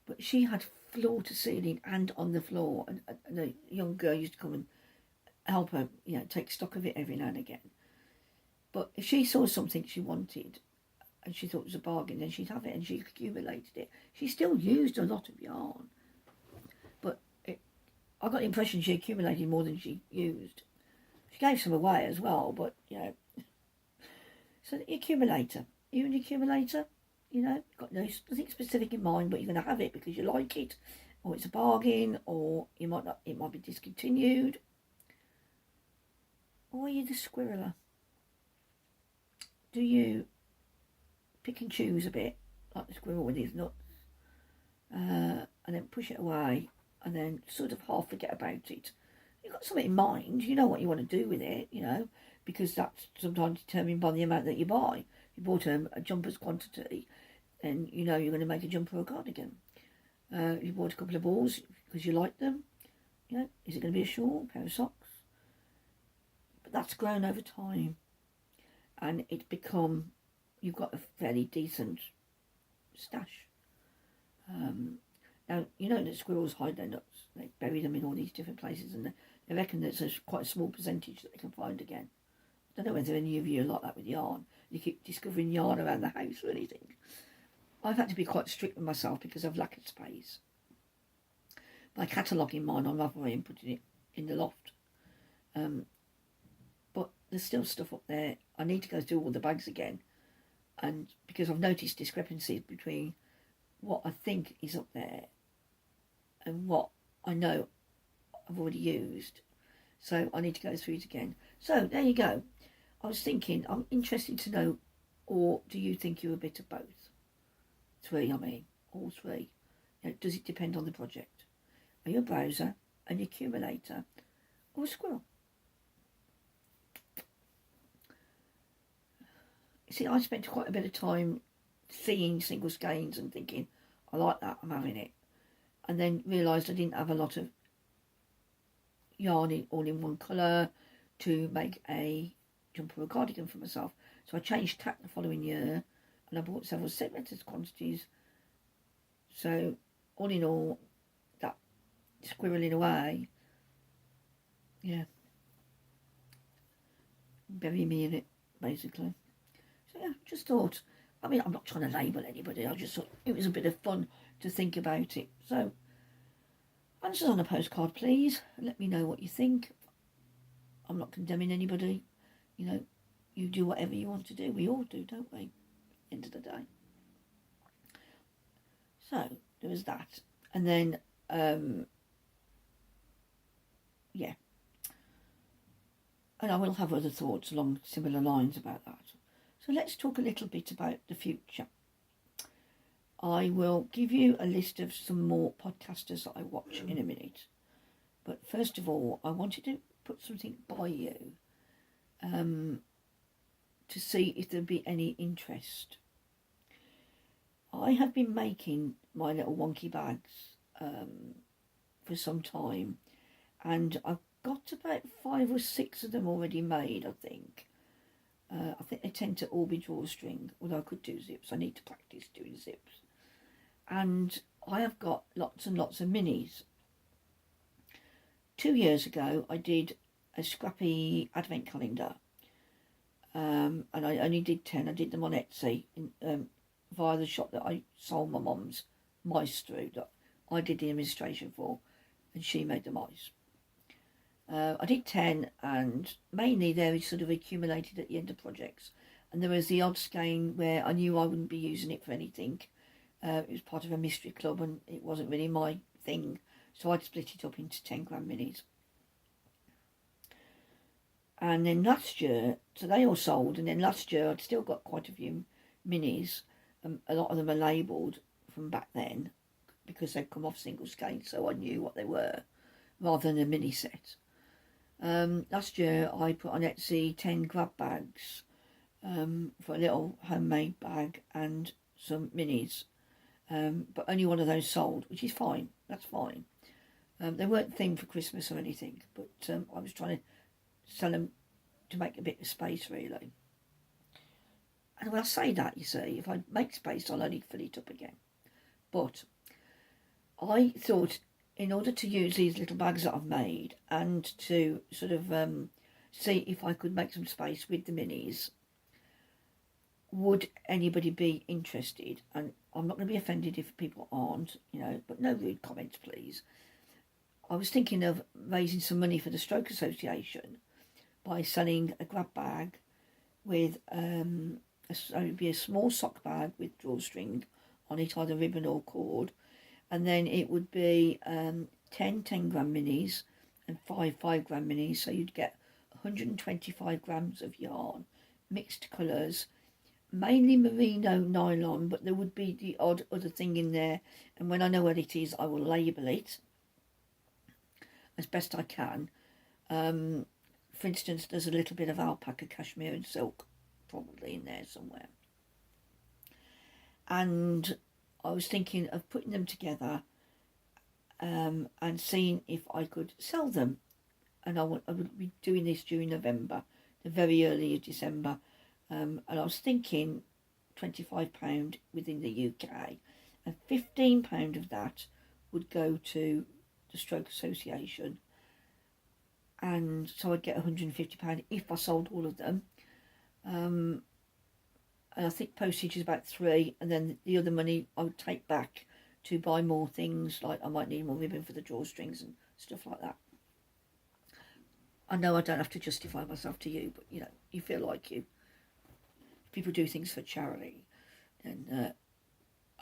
Speaker 1: but she had floor to ceiling and on the floor, and a young girl used to come and help her, take stock of it every now and again. But if she saw something she wanted and she thought it was a bargain, then she'd have it, and she accumulated it. She still used a lot of yarn, but I got the impression she accumulated more than she used. She gave some away as well, but, So the accumulator. Are you an accumulator? Got nothing specific in mind, but you're going to have it because you like it, or it's a bargain, or you might not. It might be discontinued. Or are you the squirreler? Do you pick and choose a bit, like the squirrel with his nuts, and then push it away, and then sort of half forget about it? You've got something in mind, you know what you want to do with it, because that's sometimes determined by the amount that you buy. You bought a jumper's quantity, and you're going to make a jumper or a cardigan. You bought a couple of balls because you like them. Is it going to be a shawl, a pair of socks? But that's grown over time, and it's become, you've got a fairly decent stash. Now, that squirrels hide their nuts. They bury them in all these different places, and they reckon there's quite a small percentage that they can find again. I don't know whether any of you are like that with yarn. You keep discovering yarn around the house or anything. I've had to be quite strict with myself because I've lack of space. By cataloguing mine on Ravelry and putting it in the loft. But there's still stuff up there. I need to go through all the bags again, and because I've noticed discrepancies between what I think is up there and what I know I've already used. So I need to go through it again. So there you go. I was thinking, I'm interested to know, or do you think you're a bit of both? 3, all 3. Does it depend on the project? Are you a browser, an accumulator, or a squirrel? See, I spent quite a bit of time seeing single skeins and thinking, I like that, I'm having it. And then realised I didn't have a lot of yarn all in one colour to make a jumper or cardigan for myself. So I changed tack the following year, and I bought several segmented quantities, So all in all, that squirreling away, yeah, bury me in it, basically. So yeah, just thought, I mean, I'm not trying to label anybody, I just thought it was a bit of fun to think about it. So answers on a postcard, please. Let me know what you think. I'm not condemning anybody. You know, you do whatever you want to do. We all do, don't we? End of the day. So there was that. And then, yeah. And I will have other thoughts along similar lines about that. So let's talk a little bit about the future. I will give you a list of some more podcasters that I watch in a minute. But first of all, I wanted to put something by you to see if there'd be any interest. I have been making my little wonky bags for some time, and I've got about 5 or 6 of them already made, I think. I think they tend to all be drawstring, although I could do zips. I need to practice doing zips. And I have got lots and lots of minis. 2 years ago, I did a scrappy advent calendar, and I only did 10. I did them on Etsy via the shop that I sold my mum's mice through, that I did the administration for, and she made the mice. I did 10, and mainly they sort of accumulated at the end of projects. And there was the odd skein where I knew I wouldn't be using it for anything. It was part of a mystery club, and it wasn't really my thing. So I'd split it up into 10 gram minis. And then last year, so they all sold, and then last year I'd still got quite a few minis. A lot of them are labelled from back then because they'd come off single skein, so I knew what they were, rather than a mini set. Last year I put on Etsy 10 grab bags for a little homemade bag and some minis, but only one of those sold, which is fine. That's fine. They weren't themed for Christmas or anything, but I was trying to sell them to make a bit of space, really. And when I say that, you see, if I make space, I'll only fill it up again. But I thought, in order to use these little bags that I've made and to sort of see if I could make some space with the minis, would anybody be interested? And I'm not going to be offended if people aren't, you know, but no rude comments, please. I was thinking of raising some money for the Stroke Association by selling a grab bag with it would be a small sock bag with drawstring on it, either ribbon or cord, and then it would be 10 10-gram minis and 5 5-gram minis, so you'd get 125 grams of yarn, mixed colours, mainly merino nylon, but there would be the odd other thing in there, and when I know what it is, I will label it as best I can. For instance, there's a little bit of alpaca, cashmere and silk probably in there somewhere. And I was thinking of putting them together and seeing if I could sell them. And I would be doing this during November, the very early of December. And I was thinking £25 within the UK, and £15 of that would go to the Stroke Association. And so I'd get £150 if I sold all of them. And I think postage is about £3, and then the other money I would take back to buy more things, like I might need more ribbon for the drawstrings and stuff like that. I know I don't have to justify myself to you, but you know, you feel like you. People do things for charity, and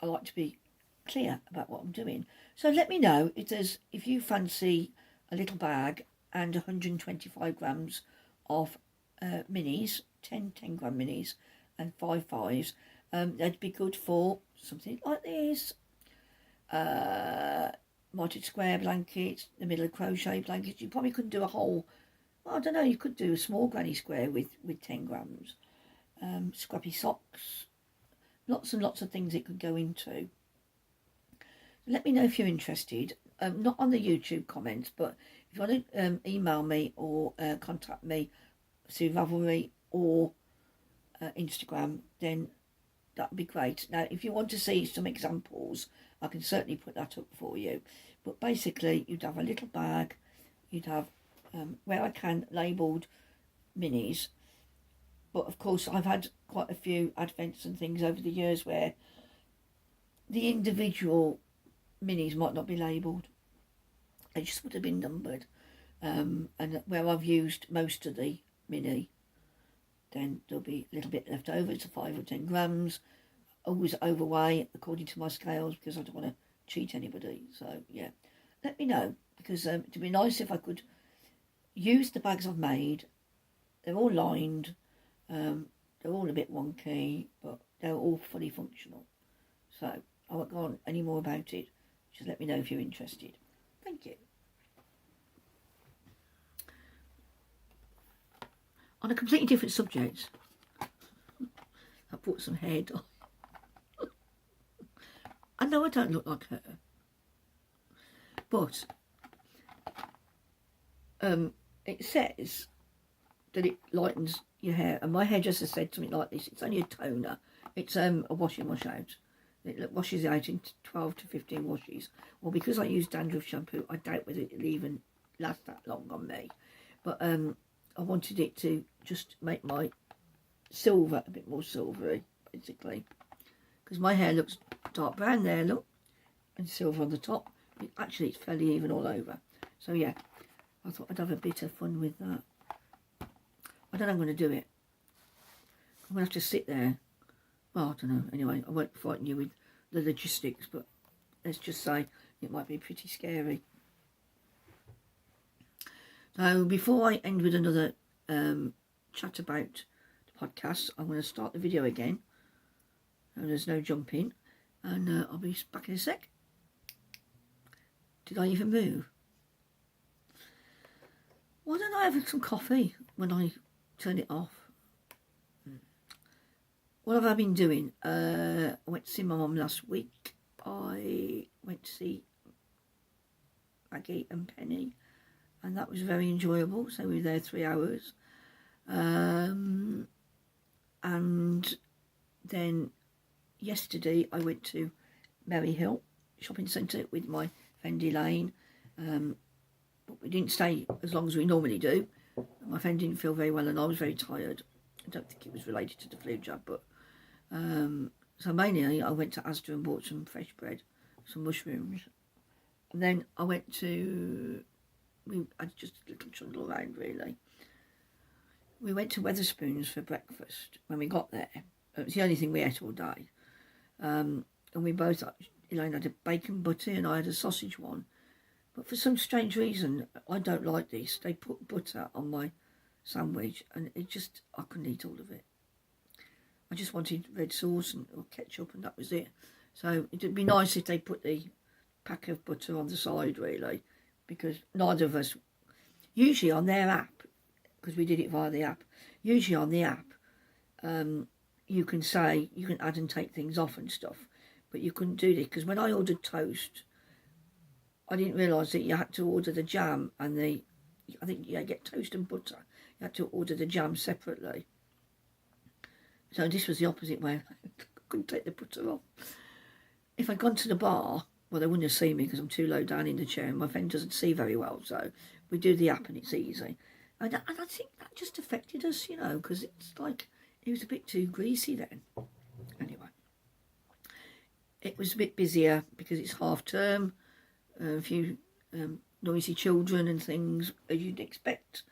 Speaker 1: I like to be clear about what I'm doing. So let me know if you fancy a little bag and 125 grams of minis, 10 10-gram minis and 5 5s. They'd be good for something like this. Knotted square blankets, the middle of crochet blankets. You probably couldn't do a whole, well, I don't know, you could do a small granny square with 10 grams. Scrappy socks, lots and lots of things it could go into. Let me know if you're interested, not on the YouTube comments, but if you want to email me or contact me through Ravelry or Instagram, then that'd be great. Now, if you want to see some examples, I can certainly put that up for you. But basically, you'd have a little bag, you'd have, where I can, labelled minis. But of course, I've had quite a few advents and things over the years where the individual minis might not be labelled. They just would have been numbered. And where I've used most of the mini, then there'll be a little bit left over. It's 5 or 10 grams. Always overweigh according to my scales because I don't want to cheat anybody. So yeah, let me know, because it'd be nice if I could use the bags I've made. They're all lined. They're all a bit wonky, but they're all fully functional. So I won't go on any more about it. Just let me know if you're interested. Thank you. On a completely different subject, I brought some hair dye. I know I don't look like her, but it says that it lightens your hair, and my hairdresser said something like this: it's only a toner, it's a wash in, wash out. It washes out in 12 to 15 washes. Well, because I use dandruff shampoo, I doubt whether it'll even last that long on me. But I wanted it to just make my silver a bit more silvery, basically. Because my hair looks dark brown there, look, and silver on the top. Actually, it's fairly even all over. So yeah, I thought I'd have a bit of fun with that. I don't know how I'm going to do it. I'm going to have to sit there. Well, I don't know. Anyway, I won't frighten you with the logistics, but let's just say it might be pretty scary. So before I end with another chat about the podcast, I'm going to start the video again. And there's no jumping, and I'll be back in a sec. Did I even move? Why don't I have some coffee when I turn it off? What have I been doing? I went to see my mum last week. I went to see Maggie and Penny, and that was very enjoyable. So we were there 3 hours. And then yesterday I went to Merry Hill shopping centre with my friend Elaine. But we didn't stay as long as we normally do. My friend didn't feel very well and I was very tired. I don't think it was related to the flu jab, but so mainly I went to Asda and bought some fresh bread, some mushrooms, and then I went to, I just a little trundle around really. We went to Wetherspoons for breakfast when we got there. It was the only thing we ate all day, and we both, Elaine had a bacon butty and I had a sausage one, but for some strange reason I don't like this. They put butter on my sandwich and it just, I couldn't eat all of it. I just wanted red sauce or ketchup, and that was it. So it would be nice if they put the pack of butter on the side, really, because neither of us, usually on their app, because we did it via the app, usually on the app, you can say, you can add and take things off and stuff, but you couldn't do this, because when I ordered toast, I didn't realise that you had to order the jam and I think you get toast and butter, you had to order the jam separately. So this was the opposite way. I couldn't take the butter off. If I'd gone to the bar, well, they wouldn't have seen me because I'm too low down in the chair and my friend doesn't see very well. So we do the app and it's easy. And I think that just affected us, you know, because it's like, it was a bit too greasy then. Anyway, it was a bit busier because it's half term. A few noisy children and things as you'd expect.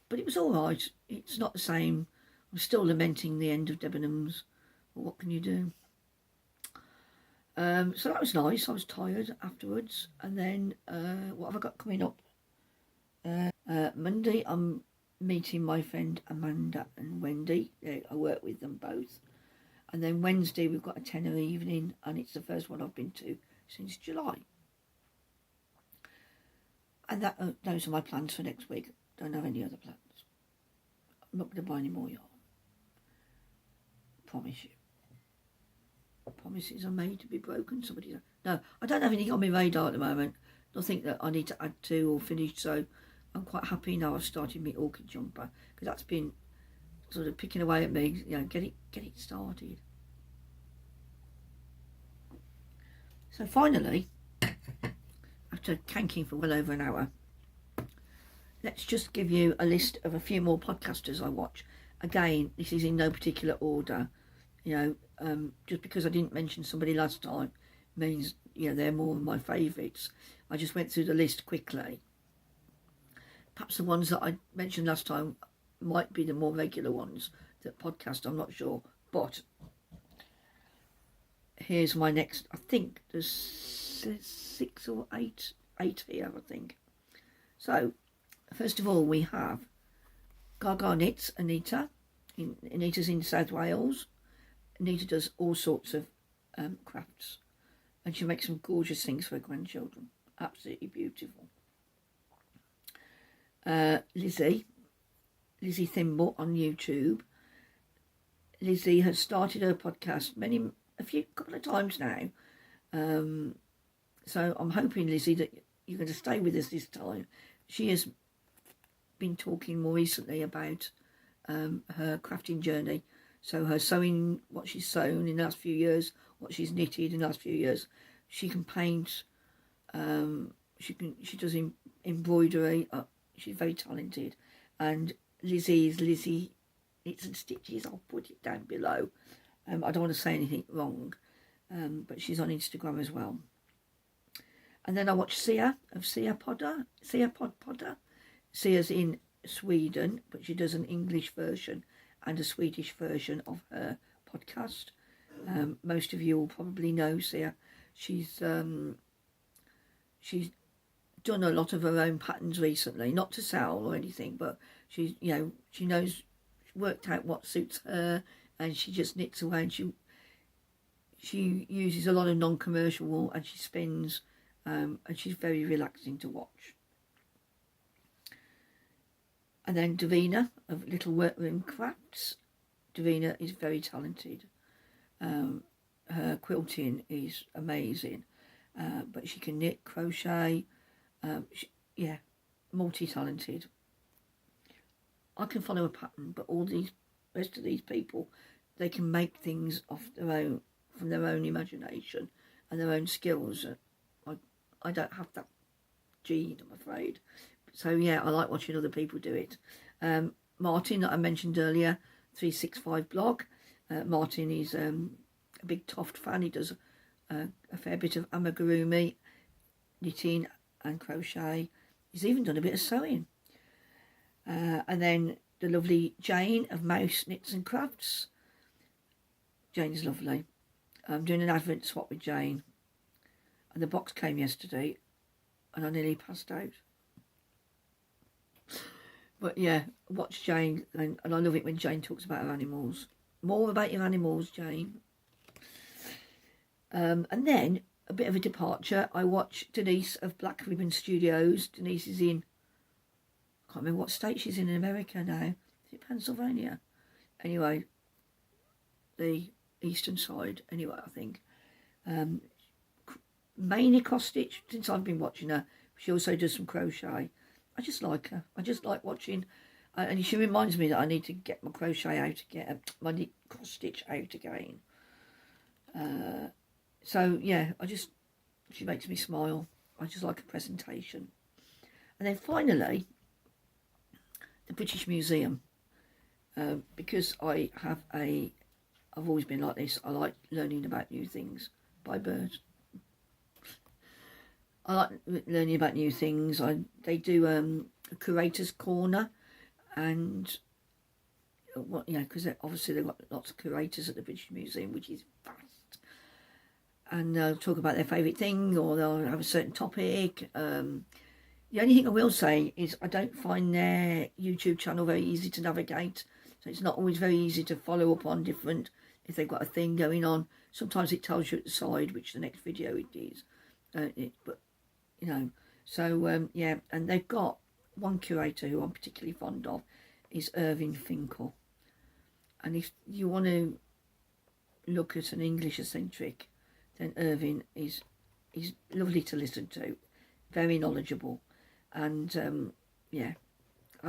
Speaker 1: But it was all right. It's not the same. I'm still lamenting the end of Debenhams, but what can you do? So that was nice. I was tired afterwards. And then what have I got coming up? Monday I'm meeting my friend Amanda and Wendy. I work with them both. And then Wednesday we've got a tenor evening, and it's the first one I've been to since July. And those are my plans for next week. Don't have any other plans. I'm not going to buy any more yarn. Promise you. Promises are made to be broken. Somebody, no, I don't have anything on my radar at the moment. Nothing that I need to add to or finish. So I'm quite happy now. I've started my Orchid jumper because that's been sort of picking away at me. You know, get it started. So finally, after canking for well over an hour, let's just give you a list of a few more podcasters I watch. Again, this is in no particular order. You know, just because I didn't mention somebody last time means, you know, they're more of my favourites. I just went through the list quickly. Perhaps the ones that I mentioned last time might be the more regular ones that podcast, I'm not sure. But here's my next, I think there's 6 or 8 here, I think. So, first of all, we have Gaga Knits, Anita. Anita's in South Wales. Anita does all sorts of crafts, and she makes some gorgeous things for her grandchildren. Absolutely beautiful. Lizzie Thimble on YouTube. Lizzie has started her podcast a couple of times now. So I'm hoping, Lizzie, that you're going to stay with us this time. She has been talking more recently about her crafting journey. So her sewing, what she's sewn in the last few years, what she's knitted in the last few years. She can paint. She does embroidery. She's very talented. And Lizzie Knits and Stitches. I'll put it down below. I don't want to say anything wrong, but she's on Instagram as well. And then I watch Sia of Sia Podder. Sia's in Sweden, but she does an English version and a Swedish version of her podcast. Most of you will probably know Sia. She's done a lot of her own patterns recently, not to sell or anything, but she knows, worked out what suits her, and she just knits away, and she uses a lot of non-commercial wool, and she spins, and she's very relaxing to watch. And then Davina of Little Workroom Crafts. Davina is very talented. Her quilting is amazing, but she can knit, crochet, multi-talented. I can follow a pattern, but all these rest of these people, they can make things off their own, from their own imagination and their own skills. I don't have that gene, I'm afraid. So yeah, I like watching other people do it. Martin, that I mentioned earlier, 365 blog. Martin is a big Toft fan. He does a fair bit of amigurumi, knitting and crochet. He's even done a bit of sewing. And then the lovely Jane of Mouse Knits and Crafts. Jane's lovely. I'm doing an advent swap with Jane, and the box came yesterday and I nearly passed out. But yeah, watch Jane, and I love it when Jane talks about her animals. More about your animals, Jane. And then, a bit of a departure, I watch Denise of Black Ribbon Studios. Denise is in, I can't remember what state she's in America now. Is it Pennsylvania? Anyway, the eastern side, anyway, I think. Mainly cross stitch, since I've been watching her. She also does some crochet. I just like her. I just like watching, and she reminds me that I need to get my crochet out again, my cross stitch out again. So yeah, she makes me smile. I just like her presentation. And then finally, the British Museum, because I've always been like this. I like learning about new things. Bye, birds. I like learning about new things. They do a curator's corner, and because obviously they've got lots of curators at the British Museum, which is vast. And they'll talk about their favourite thing, or they'll have a certain topic. The only thing I will say is I don't find their YouTube channel very easy to navigate. So it's not always very easy to follow up on different, if they've got a thing going on. Sometimes it tells you at the side which the next video it is. Yeah, and they've got one curator who I'm particularly fond of, is Irving Finkel. And if you want to look at an English eccentric, then Irving is lovely to listen to, very knowledgeable. And I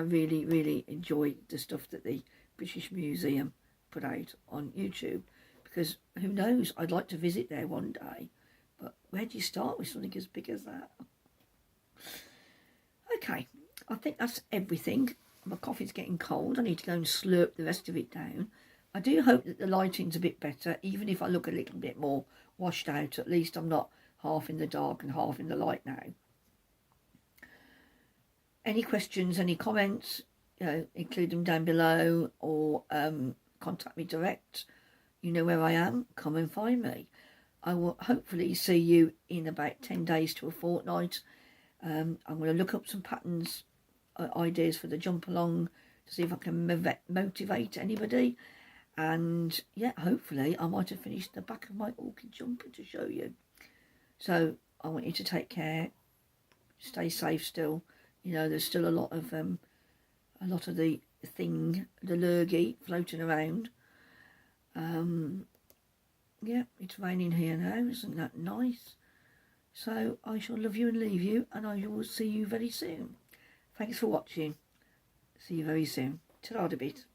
Speaker 1: really, really enjoy the stuff that the British Museum put out on YouTube, because who knows, I'd like to visit there one day, But where do you start with something as big as that? Okay, I think that's everything. My coffee's getting cold. I need to go and slurp the rest of it down. I do hope that the lighting's a bit better, even if I look a little bit more washed out. At least I'm not half in the dark and half in the light now. Any questions, any comments, include them down below, or contact me direct. You know where I am. Come and find me. I will hopefully see you in about 10 days to a fortnight. I'm going to look up some patterns, ideas for the jump along, to see if I can motivate anybody. And yeah, hopefully I might have finished the back of my orchid jumper to show you. So I want you to take care, stay safe still. There's still a lot of the lurgy floating around. Yeah, it's raining here now, isn't that nice? So I shall love you and leave you, and I will see you very soon. Thanks for watching. See you very soon. Ta-ra a bit.